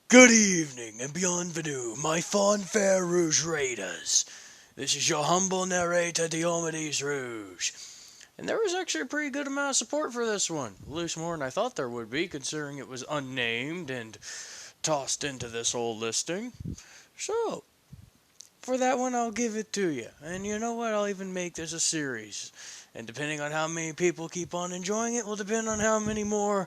Good evening and bienvenue, my fanfare rouge raiders. This is your humble narrator, Diomedes Rouge. And there was actually a pretty good amount of support for this one. At least more than I thought there would be, considering it was unnamed and tossed into this whole listing. So, for that one, I'll give it to you. And you know what? I'll even make this a series. And depending on how many people keep on enjoying it, will depend on how many more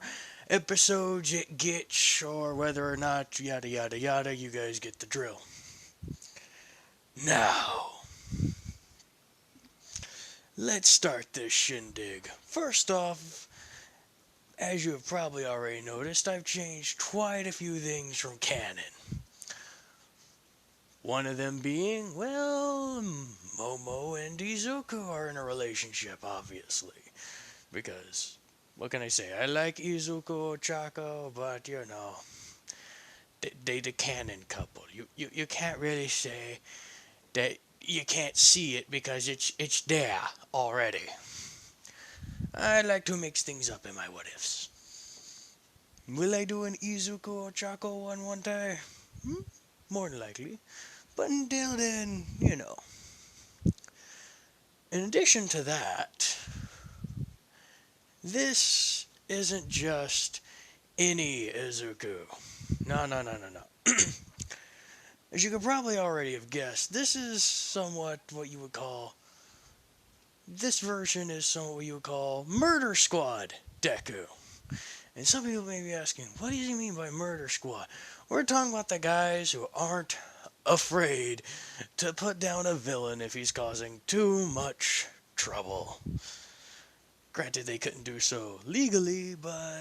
episodes it gets, or whether or not, yada yada yada, you guys get the drill. Now, let's start this shindig. First off, as you have probably already noticed, I've changed quite a few things from canon. One of them being, well, Momo and Izuku are in a relationship, obviously. Because, what can I say? I like Izuku Ochako, but they the canon couple. You can't really say that you can't see it because it's there already. I like to mix things up in my what ifs. Will I do an Izuku Ochako one day? More than likely. But until then. In addition to that, this isn't just any Izuku. No, no, no, no, no. As you could probably already have guessed, this is somewhat what you would call. This version is somewhat what you would call Murder Squad Deku. And some people may be asking, what does he mean by Murder Squad? We're talking about the guys who aren't afraid to put down a villain if he's causing too much trouble. Granted, they couldn't do so legally, but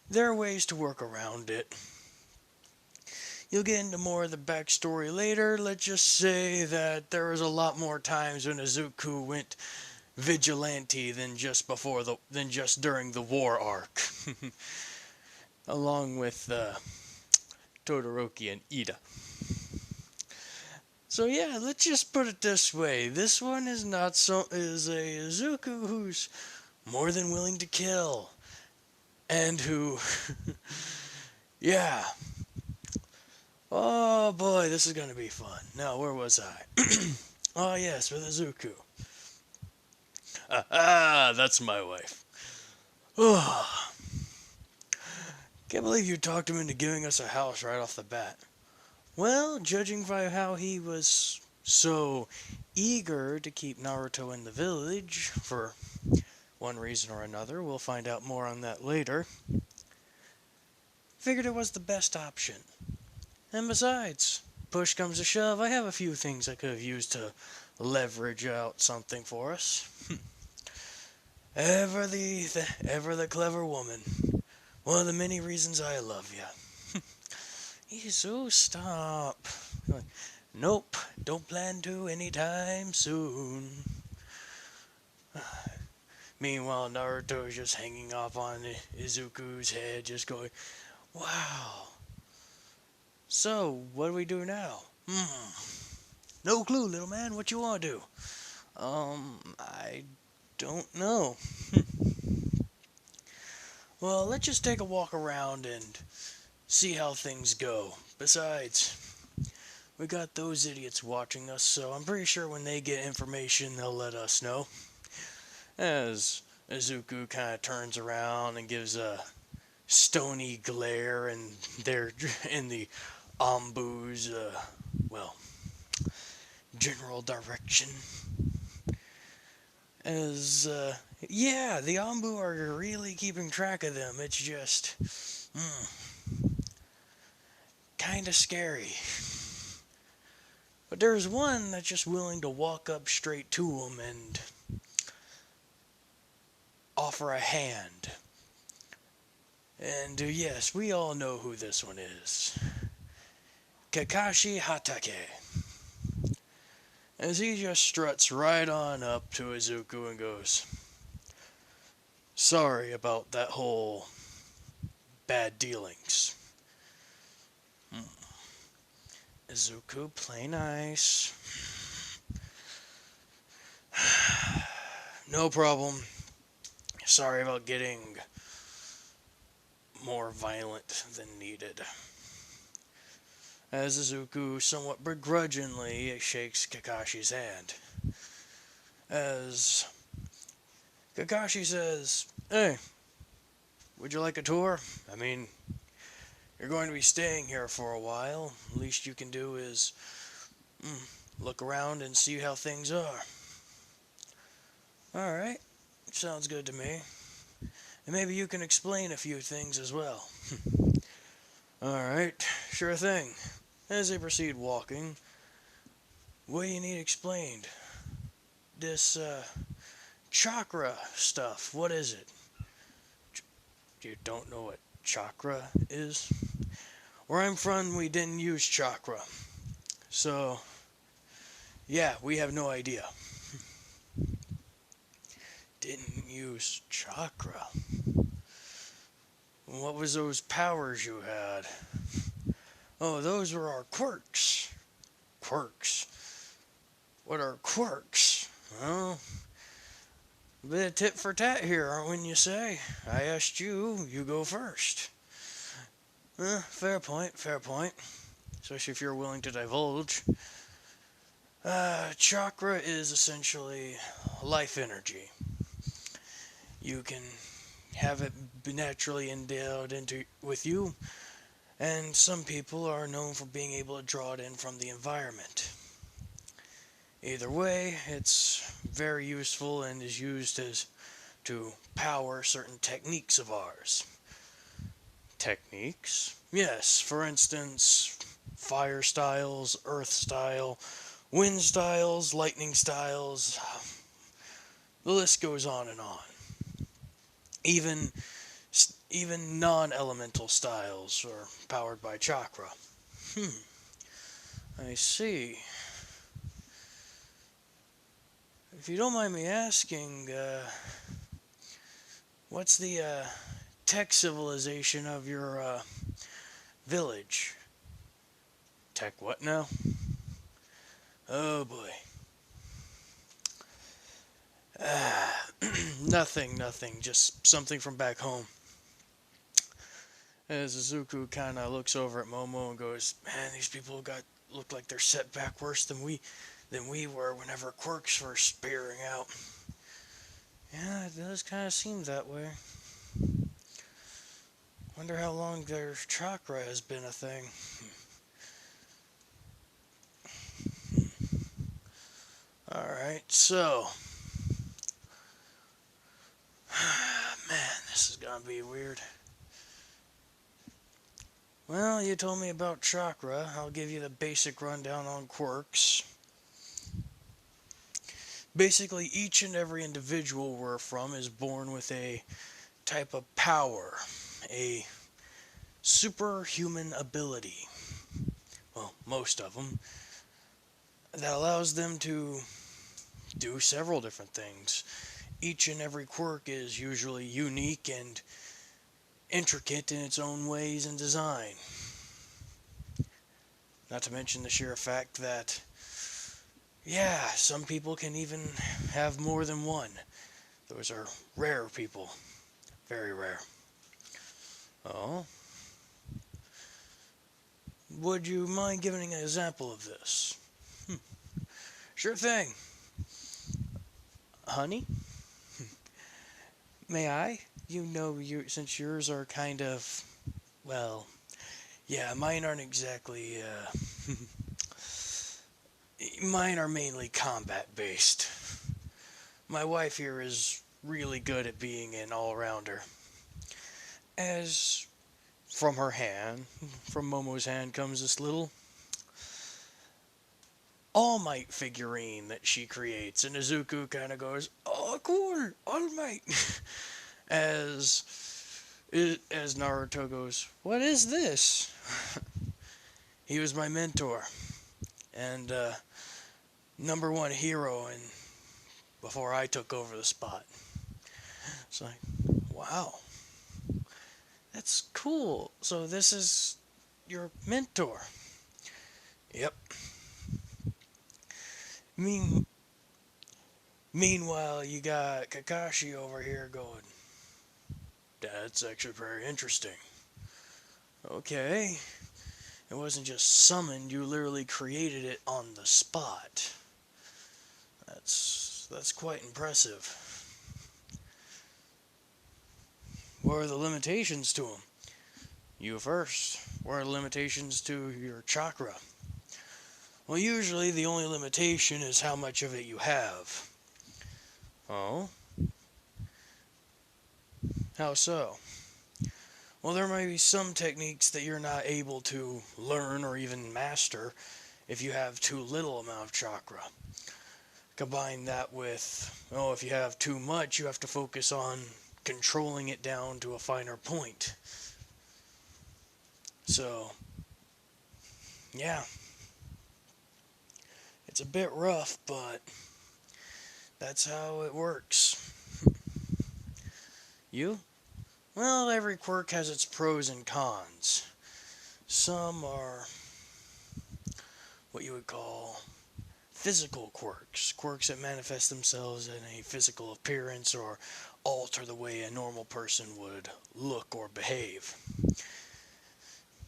there are ways to work around it. You'll get into more of the backstory later. Let's just say that there was a lot more times when Izuku went vigilante than just during the war arc, along with Todoroki and Ida. So yeah, let's just put it this way: this one is a Izuku who's more than willing to kill, and who, yeah. Oh boy, this is gonna be fun. Now, where was I? Oh yes, with Izuku. That's my wife. Oh, can't believe you talked him into giving us a house right off the bat. Well, judging by how he was so eager to keep Naruto in the village, for one reason or another, we'll find out more on that later, figured it was the best option. And besides, push comes to shove, I have a few things I could have used to leverage out something for us. Ever the clever woman. One of the many reasons I love you. Izu, stop. Nope, don't plan to anytime soon. Meanwhile, Naruto is just hanging off on Izuku's head, just going, wow. So, what do we do now? No clue, little man. What you want to do? I don't know. Well, let's just take a walk around and see how things go. Besides, we got those idiots watching us, so I'm pretty sure when they get information, they'll let us know. As Izuku kind of turns around and gives a stony glare, and they're in the Ambu's, general direction. As, yeah, the Ambu are really keeping track of them. It's just, kind of scary. But there's one that's just willing to walk up straight to them and offer a hand. And yes, we all know who this one is. Kakashi Hatake. As he just struts right on up to Izuku and goes, sorry about that whole bad dealings. Izuku, play nice. No problem. Sorry about getting more violent than needed. As Izuku somewhat begrudgingly shakes Kakashi's hand. As Kakashi says, "Hey, would you like a tour? I mean, you're going to be staying here for a while. Least you can do is look around and see how things are." Alright, sounds good to me. And maybe you can explain a few things as well. Alright, sure thing. As they proceed walking, what do you need explained? This, chakra stuff, what is it? You don't know what chakra is? Where I'm from, we didn't use chakra. So, yeah, we have no idea. Didn't use chakra? What was those powers you had? Oh, those were our quirks. Quirks? What are quirks? Well, a bit of tit for tat here, wouldn't you say? I asked you, you go first. Fair point, fair point. Especially if you're willing to divulge. Chakra is essentially life energy. You can have it naturally endowed with you, and some people are known for being able to draw it in from the environment. Either way, it's very useful and is used to power certain techniques of ours. Techniques? Yes, for instance, fire styles, earth style, wind styles, lightning styles. The list goes on and on. Even non-elemental styles are powered by chakra. I see. If you don't mind me asking, what's the tech civilization of your village? Tech what now? Oh boy. Nothing, just something from back home. As Izuku kind of looks over at Momo and goes, "Man, these people look like they're set back worse than we were whenever quirks were spearing out." Yeah, it does kind of seem that way. Wonder how long their chakra has been a thing. Alright, so. Man, this is gonna be weird. Well, you told me about chakra. I'll give you the basic rundown on quirks. Basically, each and every individual we're from is born with a type of power, a superhuman ability. Well, most of them. That allows them to do several different things. Each and every quirk is usually unique and intricate in its own ways and design. Not to mention the sheer fact that, yeah, some people can even have more than one. Those are rare people. Very rare. Oh? Would you mind giving an example of this? Sure thing. Honey? May I? Since yours are kind of, well, yeah, mine aren't exactly, mine are mainly combat based. My wife here is really good at being an all-rounder. As from Momo's hand comes this little All Might figurine that she creates, and Izuku kind of goes, "Oh, cool, All Might." as Naruto goes, "What is this?" He was my mentor and number one hero, and before I took over the spot. It's like, wow, that's cool. So this is your mentor. Yep. Meanwhile, you got Kakashi over here going, "That's actually very interesting." Okay. It wasn't just summoned, you literally created it on the spot. That's quite impressive. What are the limitations to them? You first. What are the limitations to your chakra? Well, usually the only limitation is how much of it you have. Oh? How so? Well, there may be some techniques that you're not able to learn or even master if you have too little amount of chakra. Combine that with, if you have too much, you have to focus on controlling it down to a finer point. So, yeah, it's a bit rough, but that's how it works. You? Well, every quirk has its pros and cons. Some are what you would call physical quirks, quirks that manifest themselves in a physical appearance or alter the way a normal person would look or behave.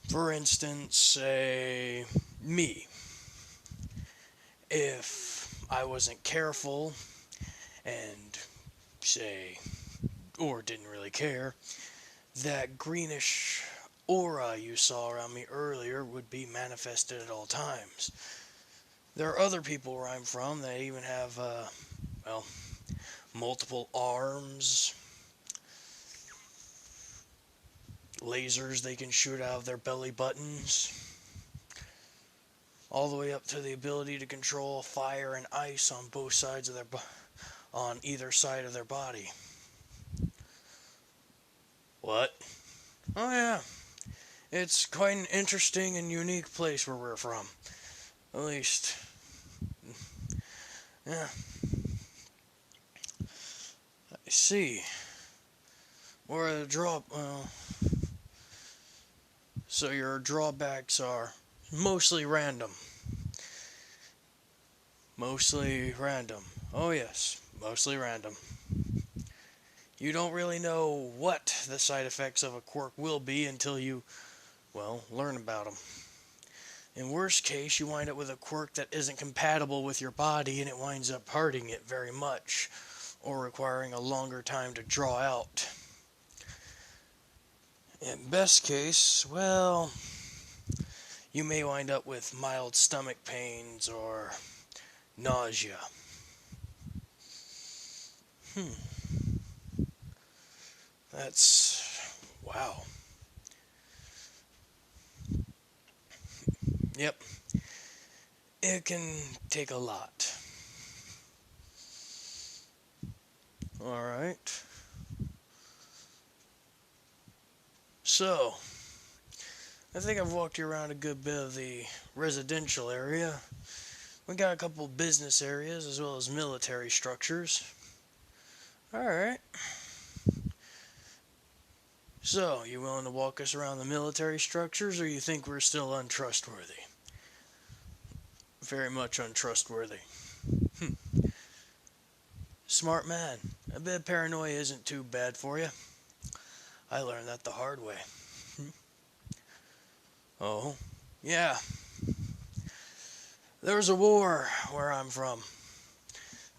For instance, say me. If I wasn't careful and say, or didn't really care, that greenish aura you saw around me earlier would be manifested at all times. There are other people where I'm from that even have, multiple arms, lasers they can shoot out of their belly buttons, all the way up to the ability to control fire and ice on both sides of on either side of their body. What? Oh yeah, it's quite an interesting and unique place where we're from. At least, yeah. I see. Or so your drawbacks are mostly random. Mostly random. Oh yes, mostly random. You don't really know what the side effects of a quirk will be until you, learn about them. In worst case, you wind up with a quirk that isn't compatible with your body and it winds up hurting it very much or requiring a longer time to draw out. In best case, you may wind up with mild stomach pains or nausea. That's wow. Yep. It can take a lot. Alright. So, I think I've walked you around a good bit of the residential area. We got a couple business areas as well as military structures. Alright. So, you willing to walk us around the military structures, or you think we're still untrustworthy? Very much untrustworthy. Smart man. A bit of paranoia isn't too bad for you. I learned that the hard way. Oh, yeah. There was a war where I'm from.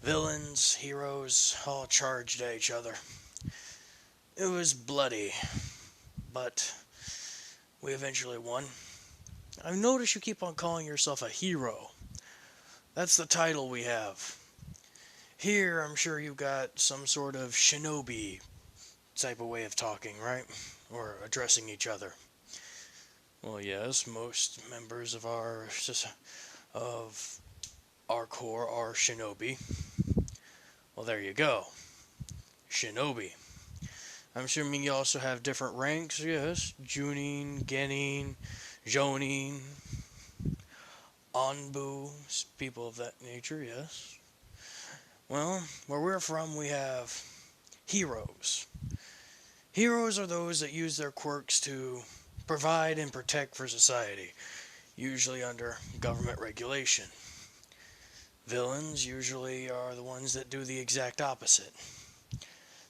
Villains, heroes, all charged at each other. It was bloody, but we eventually won. I've noticed you keep on calling yourself a hero. That's the title we have. Here, I'm sure you've got some sort of shinobi type of way of talking, right? Or addressing each other. Well, yes, most members of our corps are shinobi. Well, there you go. Shinobi. I'm assuming you also have different ranks, yes. Junin, Genin, Jonin, Anbu, people of that nature, yes. Well, where we're from, we have heroes. Heroes are those that use their quirks to provide and protect for society, usually under government regulation. Villains usually are the ones that do the exact opposite.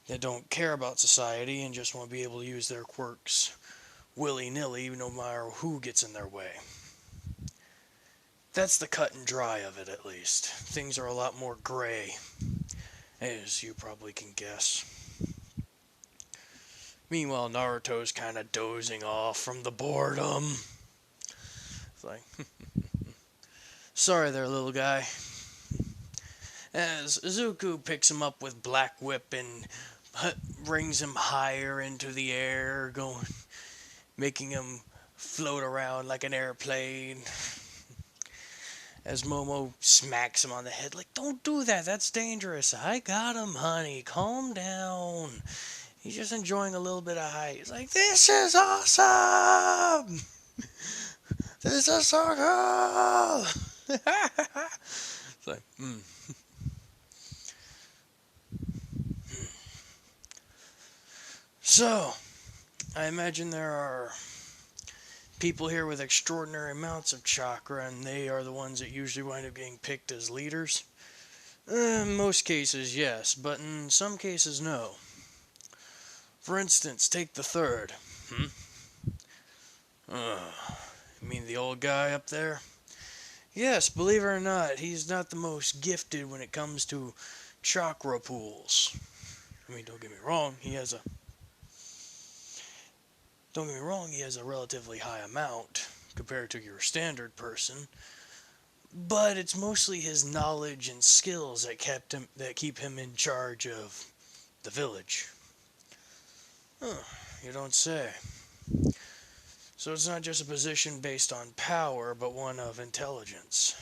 They don't care about society and just want to be able to use their quirks willy-nilly no matter who gets in their way. That's the cut and dry of it, at least. Things are a lot more gray, as you probably can guess. Meanwhile, Naruto's kind of dozing off from the boredom. It's like, sorry there, little guy. As Izuku picks him up with Black Whip and brings him higher into the air, making him float around like an airplane. As Momo smacks him on the head, like, don't do that, that's dangerous. I got him, honey, calm down. He's just enjoying a little bit of height. He's like, this is awesome! This is so cool! It's like, So, I imagine there are people here with extraordinary amounts of chakra, and they are the ones that usually wind up getting picked as leaders. In most cases, yes, but in some cases, no. For instance, take the third. You mean the old guy up there? Yes, believe it or not, he's not the most gifted when it comes to chakra pools. I mean, don't get me wrong, he has a relatively high amount compared to your standard person, but it's mostly his knowledge and skills that keep him in charge of the village. You don't say. So it's not just a position based on power, but one of intelligence.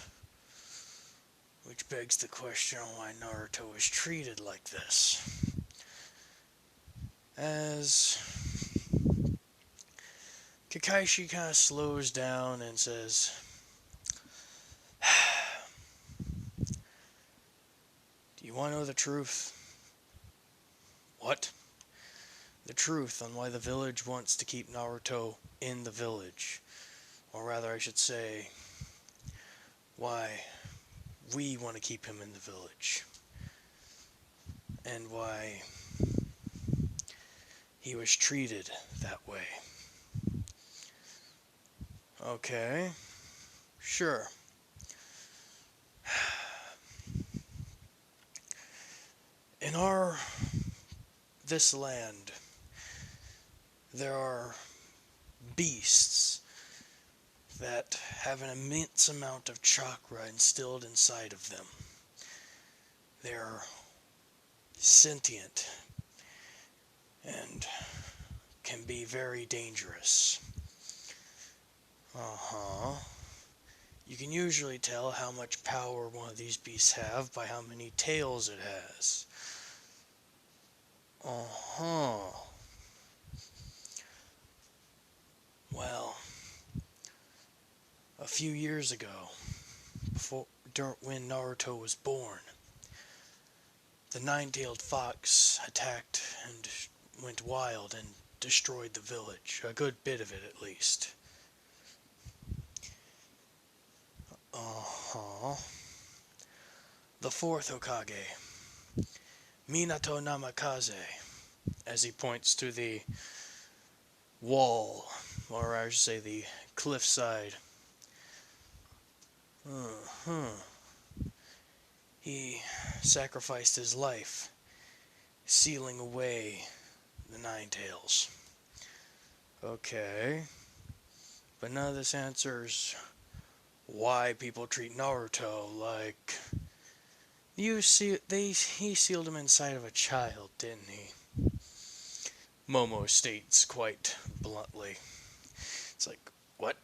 Which begs the question on why Naruto is treated like this. As Kakashi kind of slows down and says, do you want to know the truth? What? The truth on why the village wants to keep Naruto in the village. Or rather, I should say, why we want to keep him in the village. And why he was treated that way. Okay, sure. In this land, there are beasts that have an immense amount of chakra instilled inside of them. They're sentient and can be very dangerous. You can usually tell how much power one of these beasts have by how many tails it has. Well, a few years ago, when Naruto was born, the nine-tailed fox attacked and went wild and destroyed the village, a good bit of it at least. The fourth Hokage, Minato Namikaze, as he points to the wall, or I should say the cliffside. He sacrificed his life, sealing away the Nine Tails. Okay, but none of this answers why people treat Naruto like he sealed him inside of a child, didn't he? Momo states quite bluntly. It's like, what?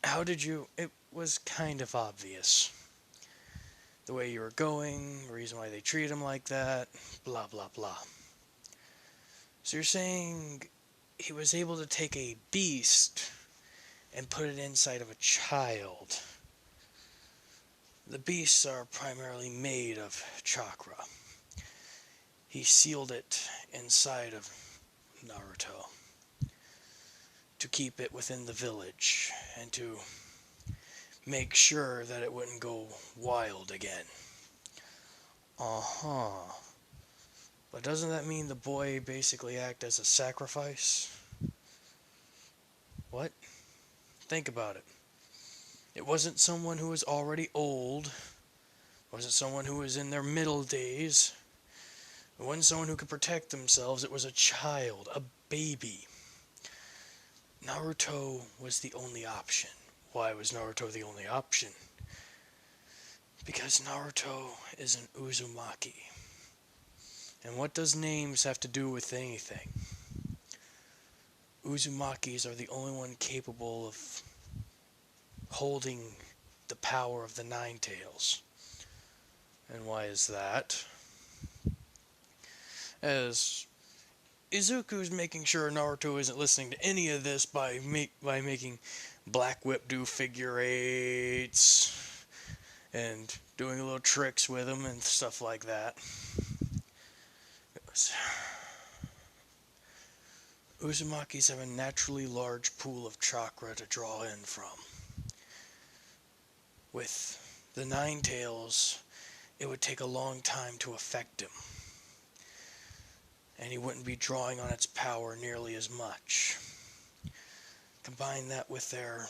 How did you? It was kind of obvious. The way you were going, the reason why they treat him like that, blah blah blah. So you're saying he was able to take a beast and put it inside of a child. The beasts are primarily made of chakra. He sealed it inside of Naruto to keep it within the village and to make sure that it wouldn't go wild again. But doesn't that mean the boy basically act as a sacrifice? What? Think about it. It wasn't someone who was already old. It wasn't someone who was in their middle days. It wasn't someone who could protect themselves. It was a child, a baby. Naruto was the only option. Why was Naruto the only option? Because Naruto is an Uzumaki. And what does names have to do with anything? Uzumakis are the only one capable of holding the power of the Nine Tails. And why is that? As Izuku's making sure Naruto isn't listening to any of this by making Black Whip do figure eights and doing little tricks with him and stuff like that. Uzumakis have a naturally large pool of chakra to draw in from. With the Nine Tails, it would take a long time to affect him, and he wouldn't be drawing on its power nearly as much. Combine that with their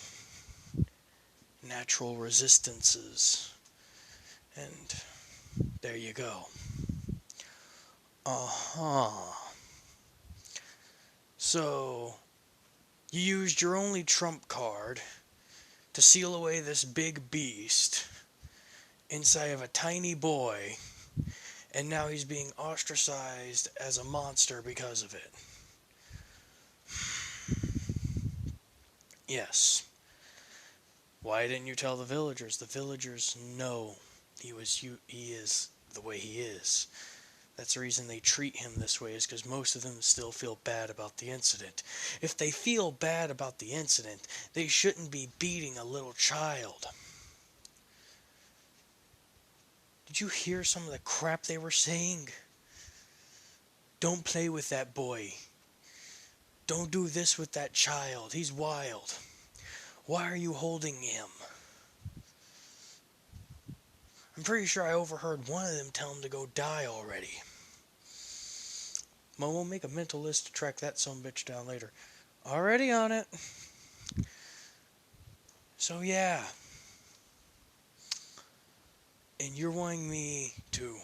natural resistances, and there you go. So, you used your only trump card to seal away this big beast inside of a tiny boy, and now he's being ostracized as a monster because of it. Yes. Why didn't you tell the villagers? The villagers know he is the way he is. That's the reason they treat him this way, is because most of them still feel bad about the incident. If they feel bad about the incident, they shouldn't be beating a little child. Did you hear some of the crap they were saying? Don't play with that boy. Don't do this with that child. He's wild. Why are you holding him? I'm pretty sure I overheard one of them tell him to go die already. Well, we'll make a mental list to track that sumbitch down later. Already on it. So yeah. And you're wanting me to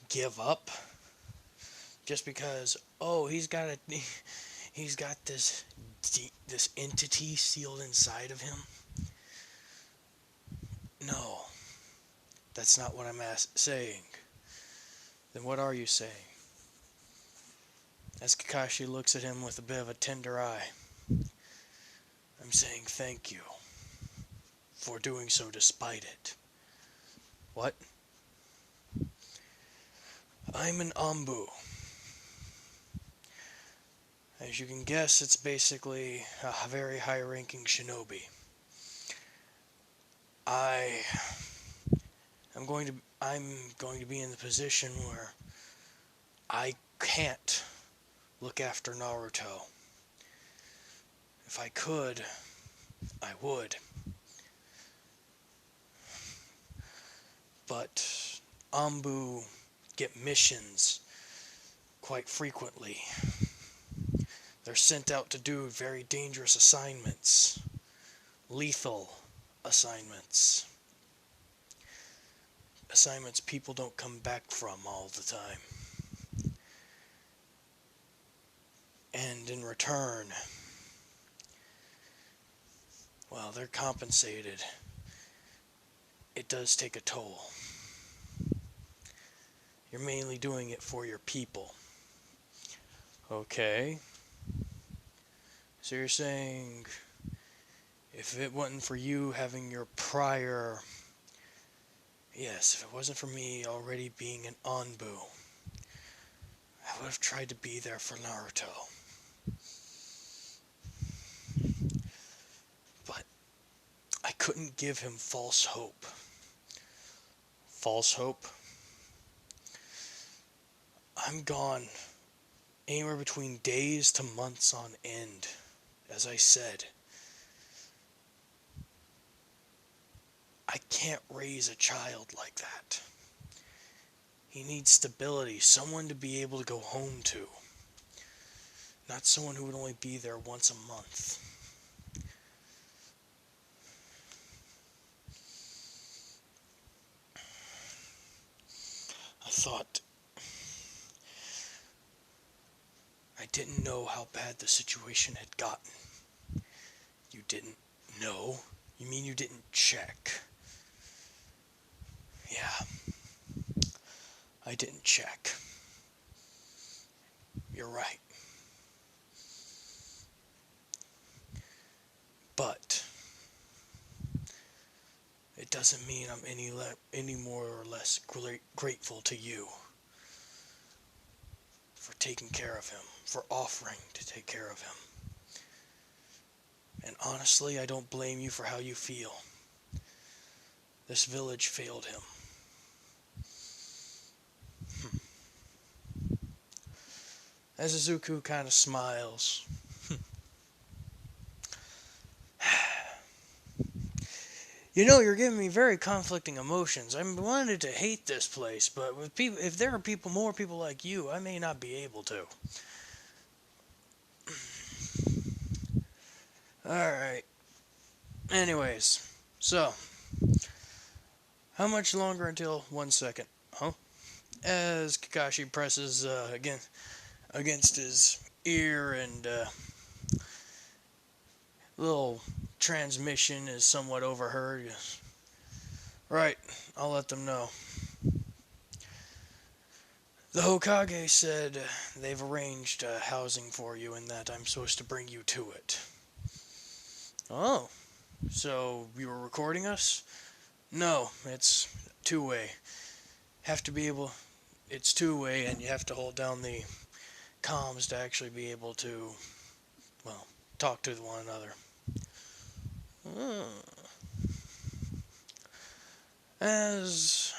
give up just because, oh, he's got this entity sealed inside of him? No. That's not what I'm saying. Then what are you saying? As Kakashi looks at him with a bit of a tender eye, I'm saying thank you for doing so despite it. What? I'm an Anbu. As you can guess, it's basically a very high-ranking shinobi. I'm going to be in the position where I can't look after Naruto. If I could, I would. But Anbu get missions quite frequently. They're sent out to do very dangerous assignments, lethal assignments. Assignments people don't come back from all the time. And in return, well, they're compensated. It does take a toll. You're mainly doing it for your people. Okay. So you're saying, if it wasn't for you having your prior... Yes, if it wasn't for me already being an Anbu, I would have tried to be there for Naruto. But I couldn't give him false hope. False hope? I'm gone anywhere between days to months on end, as I said. I can't raise a child like that. He needs stability, someone to be able to go home to. not someone who would only be there once a month. I thought I didn't know how bad the situation had gotten. You didn't know? You mean you didn't check? Yeah, I didn't check. You're right. But it doesn't mean I'm any more or less grateful to you for taking care of him, for offering to take care of him. And honestly, I don't blame you for how you feel. This village failed him. As Izuku kind of smiles. You know, you're giving me very conflicting emotions. I wanted to hate this place, but with people, if there are more people like you, I may not be able to. Alright. Anyways, so, how much longer until 1 second? Huh? As Kakashi presses against his ear and little transmission is somewhat overheard. Right, I'll let them know. The Hokage said they've arranged housing for you and that I'm supposed to bring you to it. Oh, so you were recording us? No, it's two-way. It's two-way and you have to hold down the comms to actually be able to, well, talk to one another. As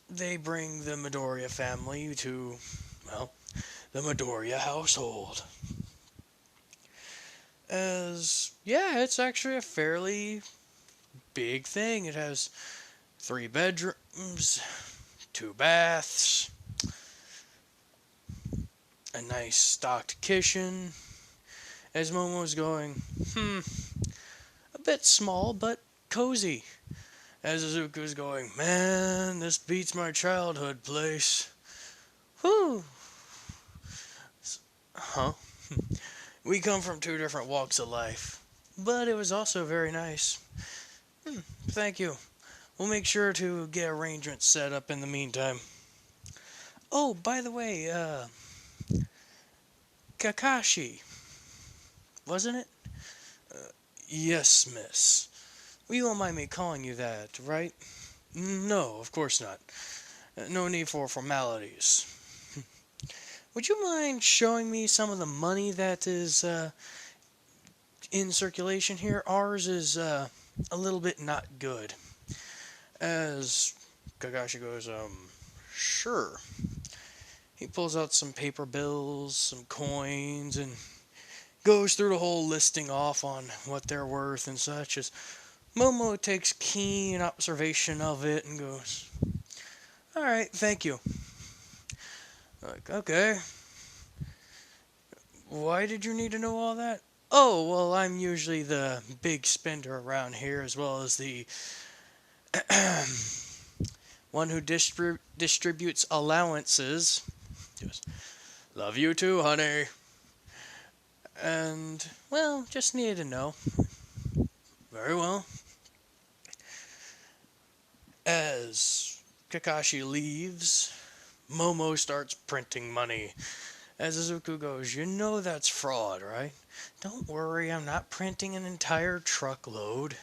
they bring the Midoriya family to, well, the Midoriya household. Yeah, it's actually a fairly big thing. It has 3 bedrooms, 2 baths, a nice stocked kitchen. As Momo's going, a bit small, but cozy. As Izuku's going, man, this beats my childhood place. Whew. Huh? We come from 2 different walks of life, but it was also very nice. Thank you. We'll make sure to get arrangements set up in the meantime. Oh, by the way, Kakashi, wasn't it? Yes, miss. You won't mind me calling you that, right? No, of course not. No need for formalities. Would you mind showing me some of the money that is in circulation here? Ours is a little bit not good. As Kakashi goes, sure. He pulls out some paper bills, some coins, and goes through the whole listing off on what they're worth and such. As Momo takes keen observation of it and goes, alright, thank you. Like, okay. Why did you need to know all that? Oh, well, I'm usually the big spender around here, as well as the one who distributes allowances. Just, love you too, honey. And, well, just needed to know. Very well. As Kakashi leaves, Momo starts printing money. As Izuku goes, you know that's fraud, right? Don't worry, I'm not printing an entire truckload.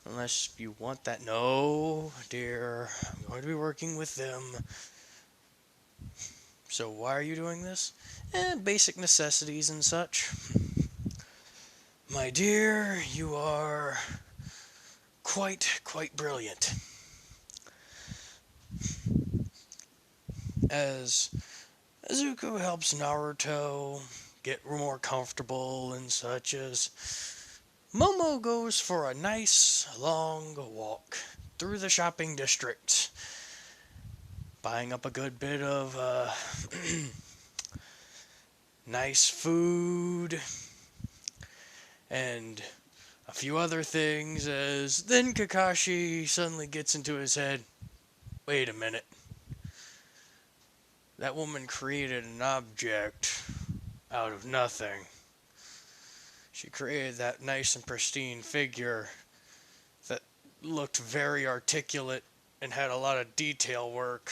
Unless you want that. No, dear. I'm going to be working with them. So why are you doing this? Basic necessities and such. My dear, you are quite brilliant. As Izuku helps Naruto get more comfortable and such, as Momo goes for a nice long walk through the shopping district, buying up a good bit of nice food, and a few other things. As then Kakashi suddenly gets into his head, wait a minute, that woman created an object out of nothing. She created that nice and pristine figure that looked very articulate and had a lot of detail work.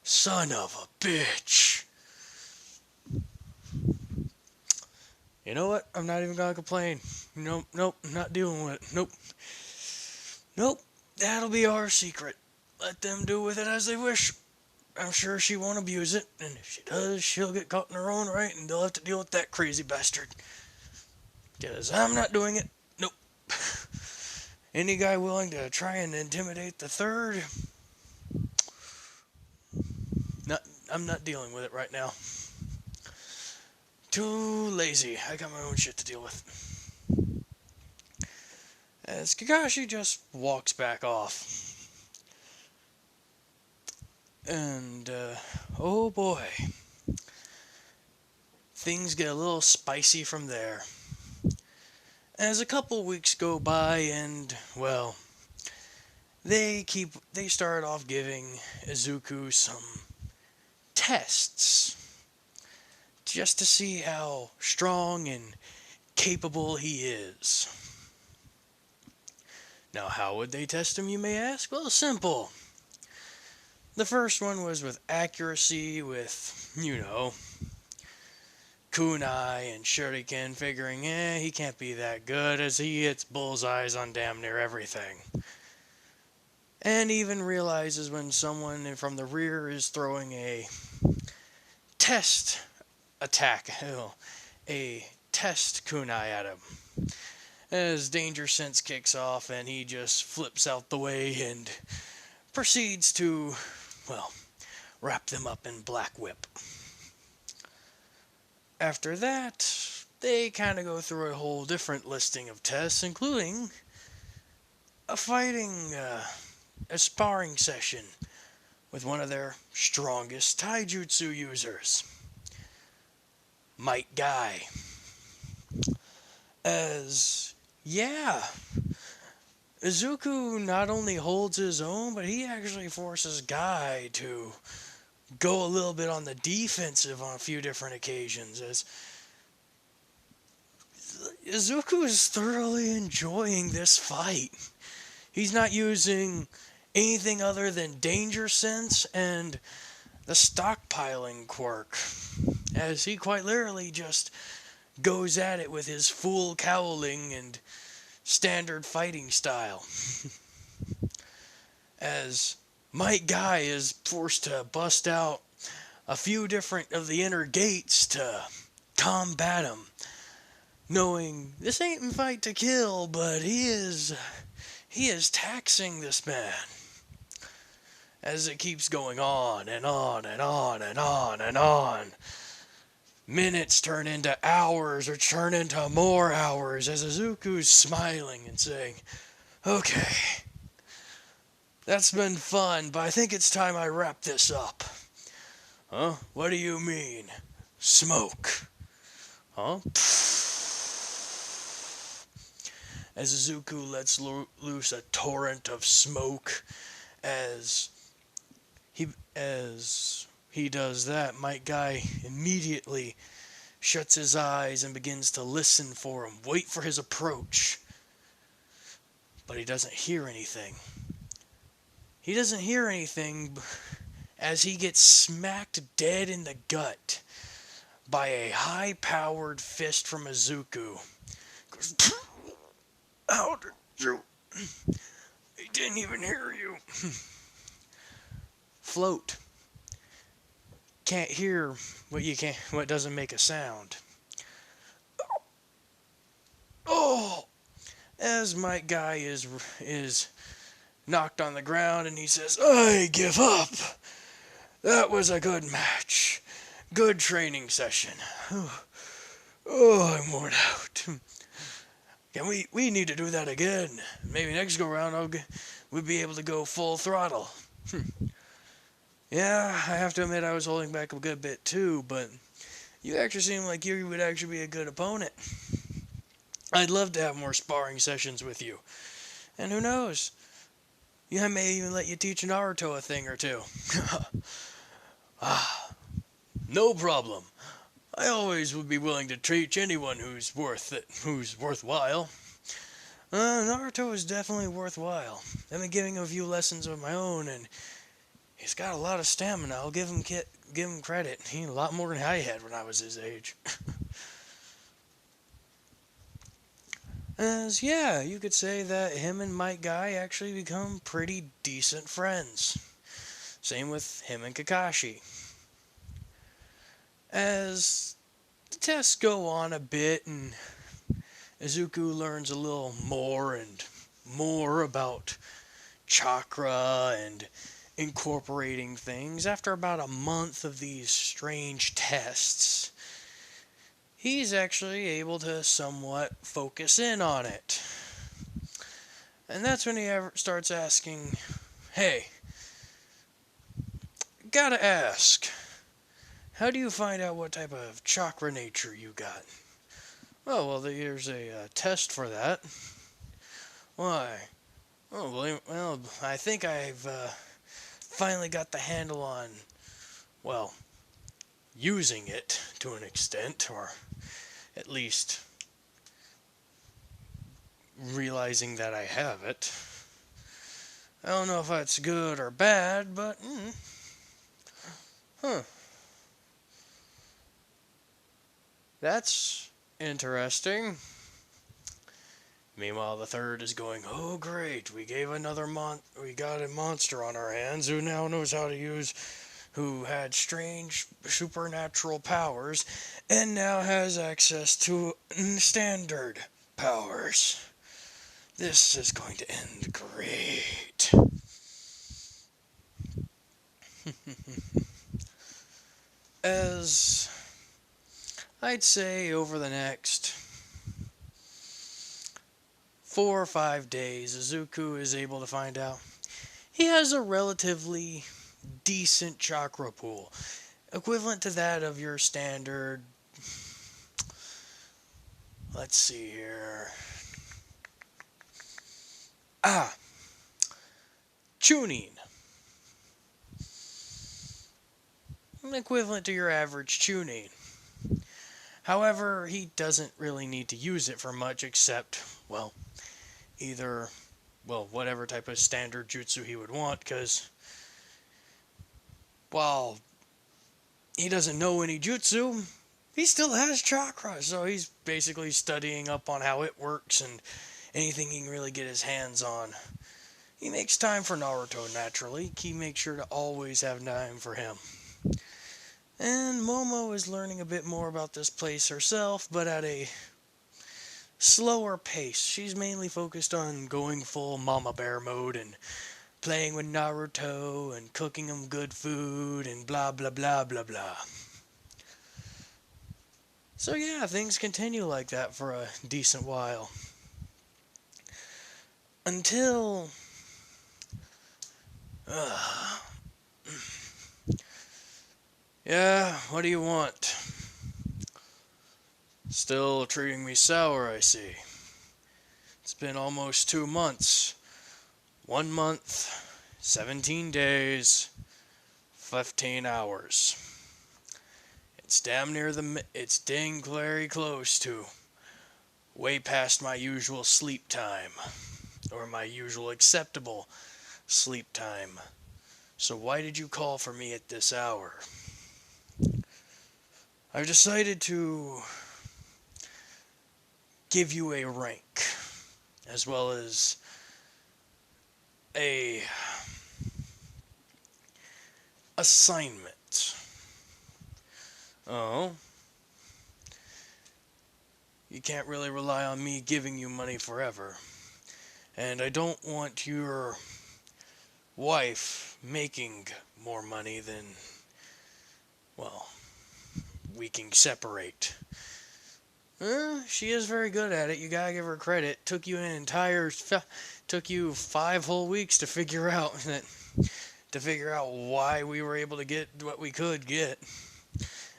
Son of a bitch. You know what? I'm not even gonna complain. Nope, I'm not dealing with it. Nope, that'll be our secret. Let them do with it as they wish. I'm sure she won't abuse it, and if she does, she'll get caught in her own right, and they'll have to deal with that crazy bastard. Because I'm not doing it. Nope. Any guy willing to try and intimidate the third? I'm not dealing with it right now. Too lazy. I got my own shit to deal with. As Kakashi just walks back off. And, oh boy. Things get a little spicy from there. As a couple weeks go by and, well, they start off giving Izuku some tests just to see how strong and capable he is. Now, how would they test him, you may ask? Well, simple. The first one was with accuracy, with, kunai and shuriken, figuring, he can't be that good as he hits bullseyes on damn near everything. And even realizes when someone from the rear is throwing a test attack, a test kunai at him. As danger sense kicks off and he just flips out the way and proceeds to, wrap them up in black whip. After that, they kind of go through a whole different listing of tests, including a sparring session with one of their strongest taijutsu users, Might Guy. Izuku not only holds his own, but he actually forces Guy to go a little bit on the defensive on a few different occasions, as Izuku is thoroughly enjoying this fight. He's not using anything other than danger sense and the stockpiling quirk, as he quite literally just goes at it with his full cowling and standard fighting style. As Might Guy is forced to bust out a few different of the inner gates to combat him, knowing this ain't a fight to kill, but he is taxing this man. As it keeps going on and on and on and on and on. Minutes turn into hours or turn into more hours as Izuku's smiling and saying, okay, that's been fun, but I think it's time I wrap this up. Huh? What do you mean? Smoke. Huh? As Izuku lets loose a torrent of smoke, as he does that, Might Guy immediately shuts his eyes and begins to listen for him, wait for his approach. But he doesn't hear anything. He doesn't hear anything as he gets smacked dead in the gut by a high-powered fist from Izuku. Goes, how did you? He didn't even hear you. Float. Can't hear what doesn't make a sound. Oh! As Might Guy is knocked on the ground and he says, I give up. That was a good match. Good training session. Oh, I'm worn out. We need to do that again. Maybe next go round we'll be able to go full throttle. Yeah, I have to admit I was holding back a good bit too, but you actually seem like you would actually be a good opponent. I'd love to have more sparring sessions with you. And who knows? You may even let you teach Naruto a thing or two. Ah, no problem. I always would be willing to teach anyone who's worthwhile. Naruto is definitely worthwhile. I've been giving him a few lessons of my own, and he's got a lot of stamina. I'll give him credit. He had a lot more than I had when I was his age. As yeah, you could say that him and Mike Guy actually become pretty decent friends. Same with him and Kakashi. As the tests go on a bit and Izuku learns a little more and more about chakra and incorporating things, after about a month of these strange tests, he's actually able to somewhat focus in on it. And that's when he starts asking, hey, gotta ask, how do you find out what type of chakra nature you got? Oh, well, there's a test for that. Why? Oh, well, I think I've finally got the handle on, well, using it to an extent, or at least realizing that I have it. I don't know if that's good or bad, but, huh. That's interesting. Meanwhile, the third is going, oh great, we got a monster on our hands who now knows how to use, who had strange supernatural powers, and now has access to standard powers. This is going to end great. As I'd say over the next 4 or 5 days, Izuku is able to find out he has a relatively decent chakra pool, equivalent to that of your standard. Let's see here. Chunin. Equivalent to your average Chunin. However, he doesn't really need to use it for much except, well, whatever type of standard jutsu he would want, because while he doesn't know any jutsu, he still has chakra, so he's basically studying up on how it works and anything he can really get his hands on. He makes time for Naruto naturally. He makes sure to always have time for him. And Momo is learning a bit more about this place herself, but at a slower pace. She's mainly focused on going full mama bear mode and playing with Naruto and cooking him good food and blah blah blah blah blah. So yeah, things continue like that for a decent while. Until yeah, what do you want? Still treating me sour, I see. It's been almost 2 months. 1 month, 17 days, 15 hours. It's it's dang very close to way past my usual sleep time, or my usual acceptable sleep time. So why did you call for me at this hour? I've decided to give you a rank, as well as a assignment. Oh? You can't really rely on me giving you money forever. And I don't want your wife making more money than, well, we can separate. She is very good at it. You gotta give her credit. Took you 5 whole weeks to figure out that to figure out why we were able to get what we could get.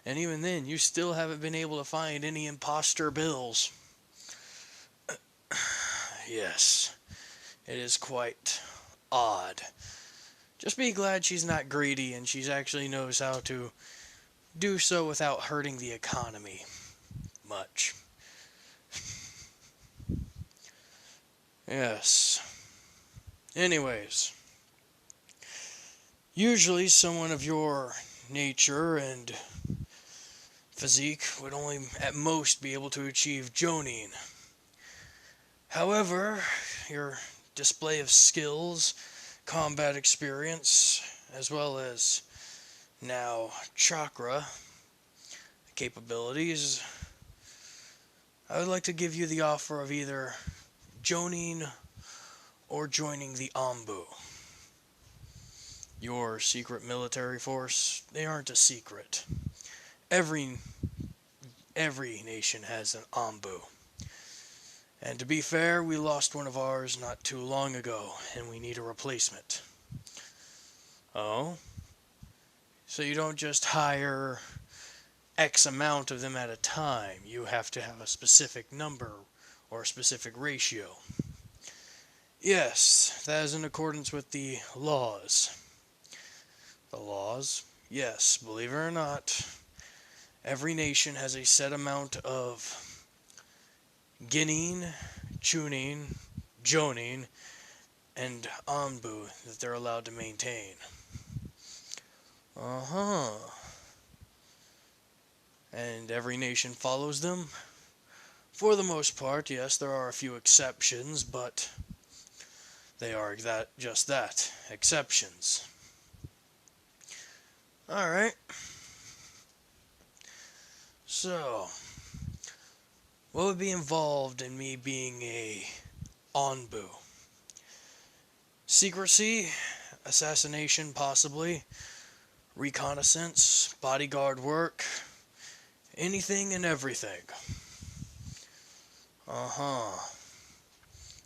And even then, you still haven't been able to find any imposter bills. Yes, it is quite odd. Just be glad she's not greedy and she actually knows how to do so without hurting the economy much. Yes. Anyways, usually someone of your nature and physique would only at most be able to achieve Jonin. However, your display of skills, combat experience, as well as now chakra capabilities, I would like to give you the offer of either Jonin or joining the Anbu. Your secret military force, they aren't a secret. Every nation has an Anbu. And to be fair, we lost one of ours not too long ago, and we need a replacement. Oh? So you don't just hire X amount of them at a time. You have to have a specific number or a specific ratio. Yes, that is in accordance with the laws. The laws? Yes, believe it or not, every nation has a set amount of Genin, Chunin, Jonin, and Anbu that they're allowed to maintain. Uh-huh. And every nation follows them? For the most part, yes, there are a few exceptions, but they are just that, exceptions. Alright. So, what would be involved in me being a Anbu? Secrecy, assassination possibly, reconnaissance, bodyguard work, anything and everything. Uh-huh.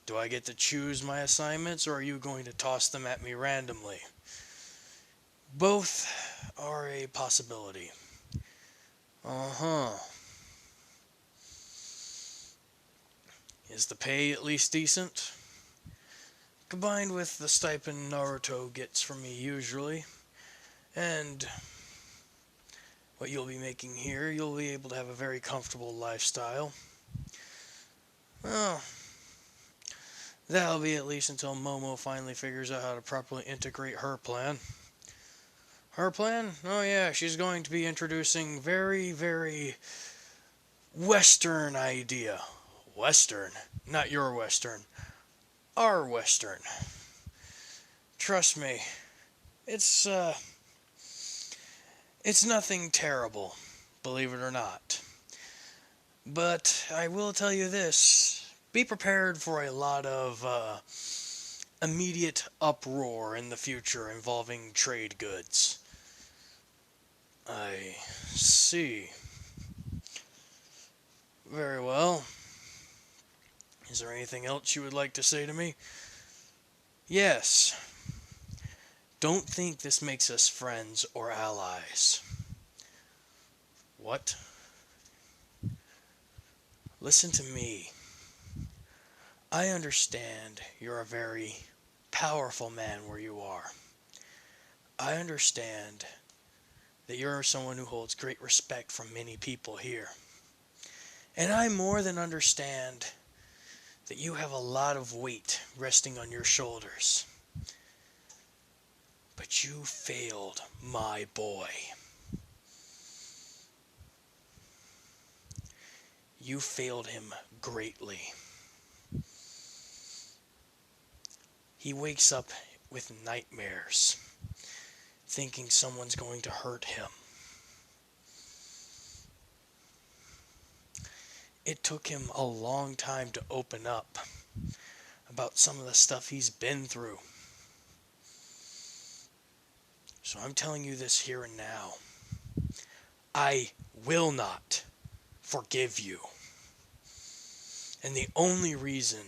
Do I get to choose my assignments, or are you going to toss them at me randomly? Both are a possibility. Uh-huh. Is the pay at least decent? Combined with the stipend Naruto gets from me usually, and what you'll be making here, you'll be able to have a very comfortable lifestyle. Well, that'll be at least until Momo finally figures out how to properly integrate her plan. Her plan? Oh yeah, she's going to be introducing very, very Western idea. Western? Not your Western. Our Western. Trust me, it's nothing terrible, believe it or not. But I will tell you this, be prepared for a lot of immediate uproar in the future involving trade goods. I see. Very well. Is there anything else you would like to say to me? Yes. Don't think this makes us friends or allies. What? Listen to me. I understand you're a very powerful man where you are. I understand that you're someone who holds great respect from many people here. And I more than understand that you have a lot of weight resting on your shoulders. But you failed my boy. You failed him greatly. He wakes up with nightmares, thinking someone's going to hurt him. It took him a long time to open up about some of the stuff he's been through. So I'm telling you this here and now. I will not forgive you. And the only reason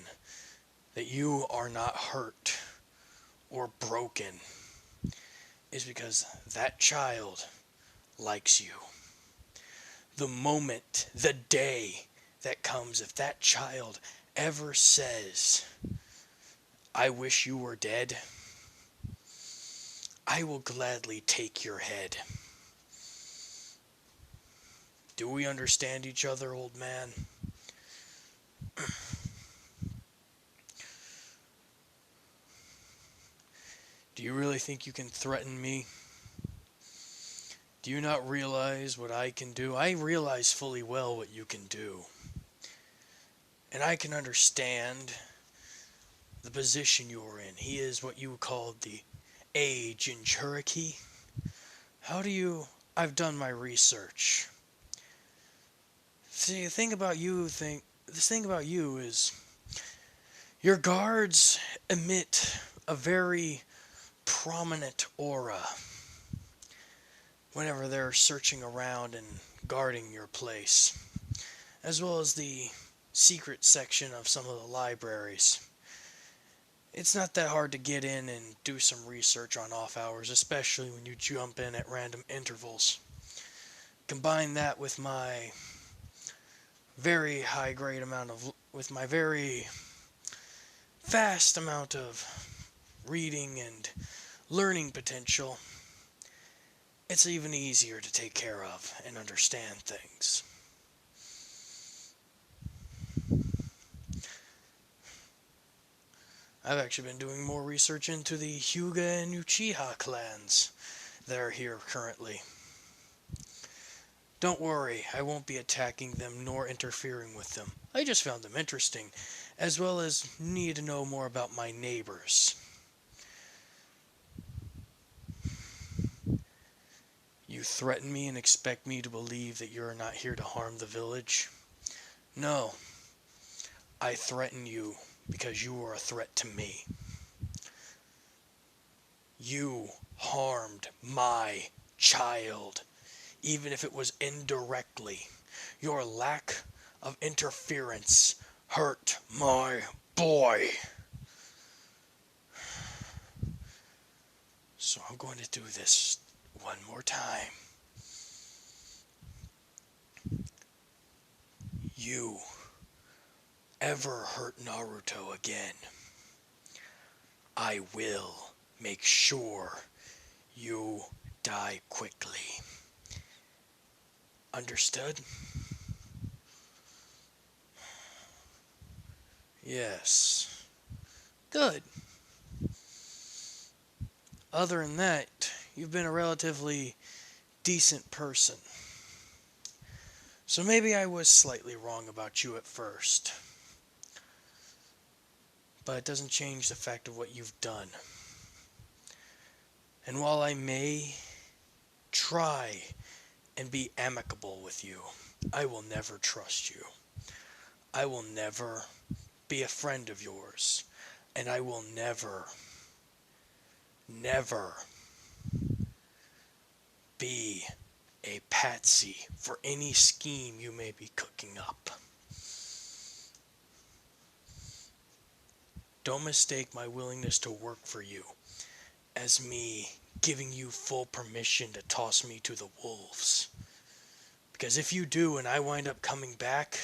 that you are not hurt or broken is because that child likes you. The moment, the day that comes, if that child ever says, I wish you were dead, I will gladly take your head. Do we understand each other, old man? Do you really think you can threaten me? Do you not realize what I can do? I realize fully well what you can do. And I can understand the position you're in. He is what you called the age in Cherokee. How do you... I've done my research. See, the thing about you is your guards emit a very prominent aura whenever they're searching around and guarding your place, as well as the secret section of some of the libraries. It's not that hard to get in and do some research on off hours, especially when you jump in at random intervals. Combine that with my very with my very vast amount of reading and learning potential, it's even easier to take care of and understand things. I've actually been doing more research into the Hyuga and Uchiha clans that are here currently. Don't worry, I won't be attacking them nor interfering with them. I just found them interesting, as well as need to know more about my neighbors. You threaten me and expect me to believe that you're not here to harm the village? No. I threaten you because you are a threat to me. You harmed my child, even if it was indirectly. Your lack of interference hurt my boy. So I'm going to do this one more time. You ever hurt Naruto again, I will make sure you die quickly. Understood? Yes. Good. Other than that, you've been a relatively decent person. So maybe I was slightly wrong about you at first. But it doesn't change the fact of what you've done. And while I may try and be amicable with you, I will never trust you. I will never be a friend of yours. And I will never be a patsy for any scheme you may be cooking up. Don't mistake my willingness to work for you as me giving you full permission to toss me to the wolves. Because if you do and I wind up coming back,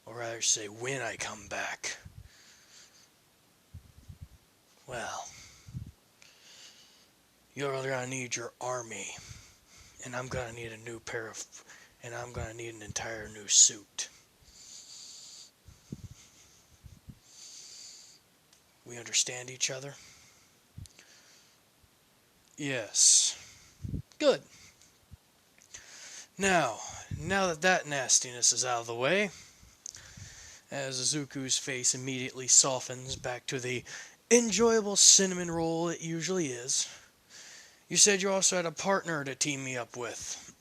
or rather say when I come back, well, you're going to need your army. And I'm going to need I'm going to need an entire new suit. We understand each other? Yes. Good. Now that nastiness is out of the way, as Izuku's face immediately softens back to the enjoyable cinnamon roll it usually is, you said you also had a partner to team me up with.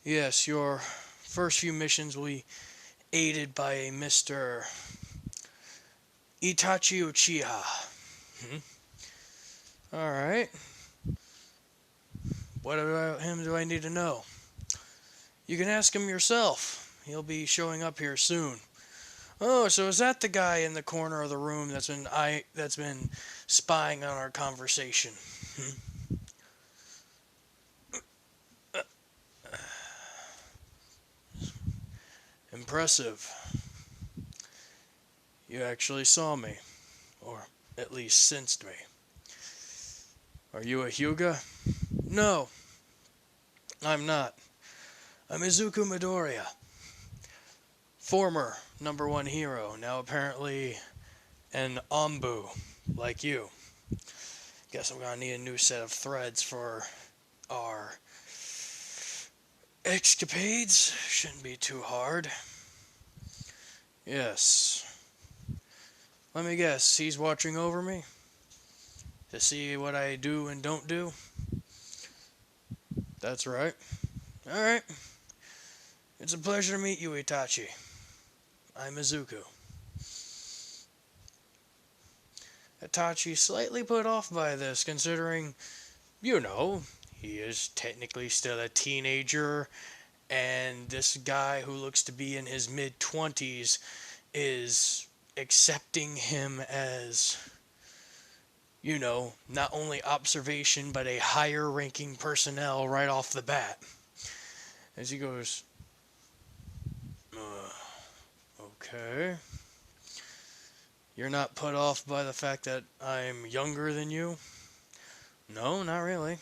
Yes, your first few missions will be aided by a Mr. Itachi Uchiha. Alright. What about him do I need to know? You can ask him yourself. He'll be showing up here soon. Oh, so is that the guy in the corner of the room that's been spying on our conversation? Impressive. You actually saw me, or at least sensed me. Are you a Hyuga? No, I'm not. I'm Izuku Midoriya, former #1 hero, now apparently an Ombu, like you. Guess I'm gonna need a new set of threads for our escapades. Shouldn't be too hard. Yes. Let me guess, he's watching over me? To see what I do and don't do? That's right. Alright. It's a pleasure to meet you, Itachi. I'm Izuku. Itachi slightly put off by this, considering, he is technically still a teenager, and this guy who looks to be in his mid-20s is accepting him as, not only observation, but a higher ranking personnel right off the bat. As he goes, okay. You're not put off by the fact that I'm younger than you? No, not really.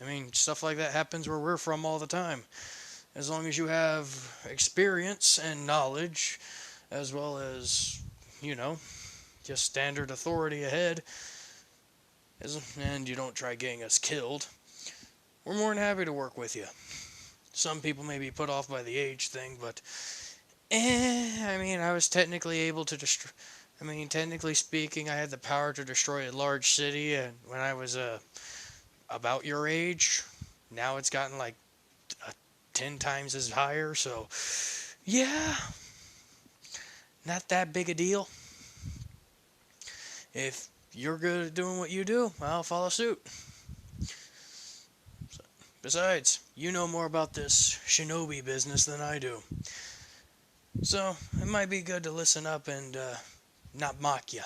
I mean, stuff like that happens where we're from all the time. As long as you have experience and knowledge, as well as, just standard authority ahead, and you don't try getting us killed, we're more than happy to work with you. Some people may be put off by the age thing, but, I was technically able to destroy... technically speaking, I had the power to destroy a large city when I was about your age. Now it's gotten like 10 times as higher, so yeah, not that big a deal. If you're good at doing what you do, I'll follow suit. Besides, you know more about this shinobi business than I do. So, it might be good to listen up and not mock you.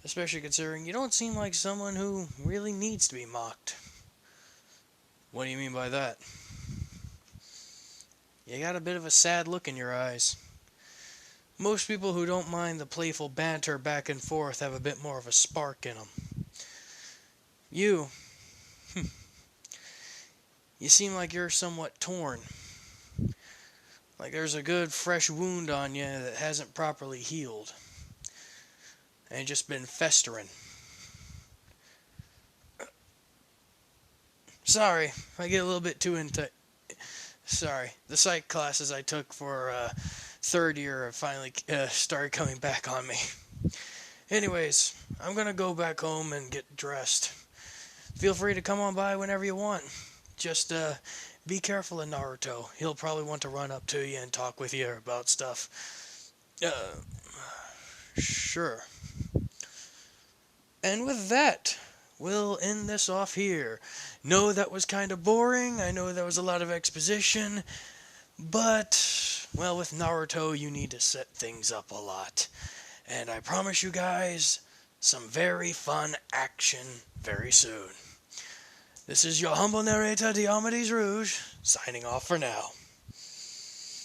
Especially considering you don't seem like someone who really needs to be mocked. What do you mean by that? You got a bit of a sad look in your eyes. Most people who don't mind the playful banter back and forth have a bit more of a spark in them. You seem like you're somewhat torn. Like there's a good fresh wound on you that hasn't properly healed. And just been festering. Sorry, I get a little bit too into... Sorry, the psych classes I took for third year have finally started coming back on me. Anyways, I'm gonna go back home and get dressed. Feel free to come on by whenever you want. Just be careful of Naruto. He'll probably want to run up to you and talk with you about stuff. Sure. And with that, we'll end this off here. No, that was kind of boring. I know there was a lot of exposition. But, well, with Naruto, you need to set things up a lot. And I promise you guys some very fun action very soon. This is your humble narrator, Diomedes Rouge, signing off for now.